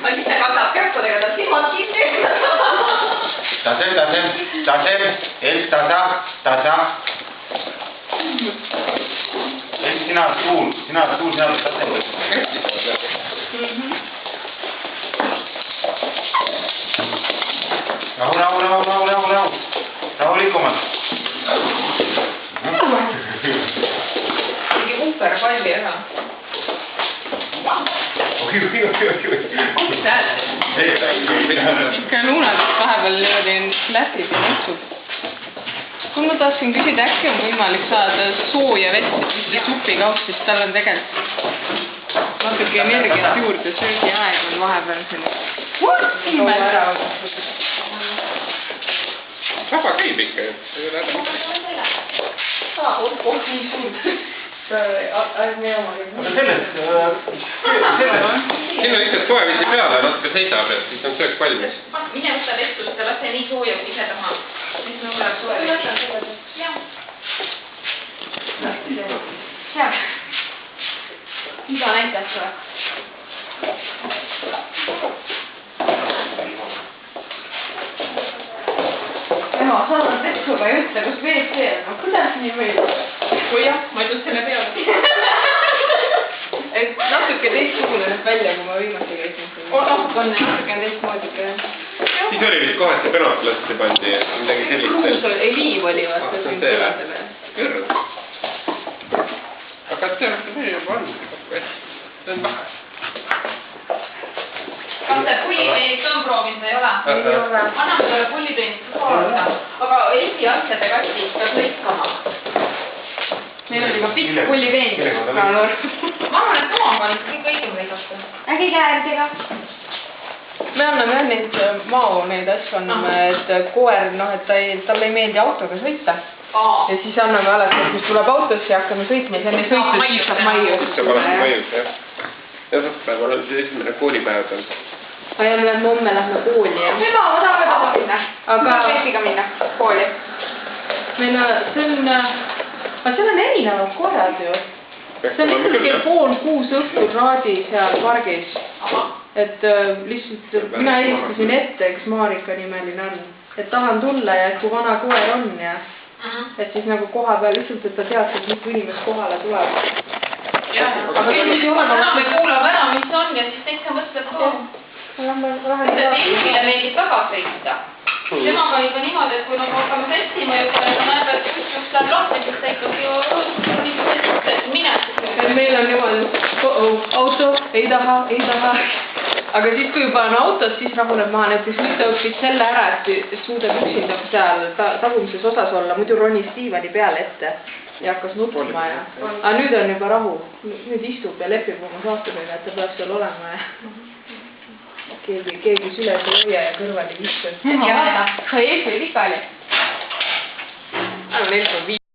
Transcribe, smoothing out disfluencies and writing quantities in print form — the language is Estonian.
Aga ise katab käppudega ta silmad kinni. Tasem, Elf tasa. Elf sina suur, sina pead tasem võtma. Rahu. Rahulikumalt. Mingi umper palli ära. Oi. Mis näed? Ikka luunadest vahepeal niimoodi lätib ja näksub. Kui ma tahtsin küsida, äkki on võimalik saada sooja vett supi kaup, siis tal on tegelikult natuke energiat juurde, söögi aeg on vahepeal selline. Vaba käib ikka ju, ei ole häda midagi. Nii suur. Aga sellest... Sinna lihtsalt soevisi peale, natuke seisab, et siis on söök valmis. Mine võtta vestust ja lase nii sooja ise taha. Siis me tuleb soe vesi. Jah. Mida näitas sulle? Ema, sa oled vetsuga ja ütle, kus WC on. Kuidas nii võib? Kui jah, ma ütlen selle peale. Et natuke teistsugune näeb välja, kui ma viimati käisin. On natuke teistmoodi ka. Siis oli vist kohati penotlasti pandi, midagi sellist. Kuus oli, Eliiv oli vaata. See on see või? Kõrv. Aga see juba on. See on vähe. Kas see pulliteenist on proovinud või ei ole? Ei ole. Anname talle pulliteenist korda. Aga esiasjade kastis peab lõikama. Meil oli ka pikk pulliteenist. Ma arvan, et omaga on kõik õigem lõigata. Äkki käärdiga? Me anname jah neid mao, neid asju anname, et koer, et talle ei meeldi autoga sõita. Ja siis anname alati, et mis tuleb autosse ja hakkame sõitma, siis enne sõitu siis saab maiu. Saab alati maius, jah. Ja sõppäeval on siis esimene koolipäev tal. Ja me homme lähme kooli, jah. Ema, ma tahame taha minna. Aga... Peetiga minna kooli. Meil seal on erinevad korrad ju. See on lihtsalt kell 5:30 õhtul raadi seal pargis. Et lihtsalt mina helistasin ette, üks Maarika nimeline on. Et tahan tulla ja et kui vana koer on ja et siis nagu koha peal lihtsalt, et ta teaks, et mitu inimest kohale tuleb. Aga me kuulame ära, mis on ja siis teise mõtleb, Teisile meeldib taga sõita. Temaga on juba niimoodi, et kui me hakkame sätsima ja ta näeb, et just läheb lahti, siis ta ikkagi ju mine. Meil on niimoodi, auto, ei taha. Aga siis, kui juba on autos, siis rahuneb maha. Näiteks nüüd ta õppis selle ära, et suudab üksinda seal tagumises osas olla, muidu ronis diivani peale ette ja hakkas nutma. Aga nüüd on juba rahu. Nüüd istub ja lepib oma saatusega, et ta peab seal olema ja keegi süles ei hoia ja kõrval ei istu. Ja vaata, sa ees või pikali? Aga meil on 5.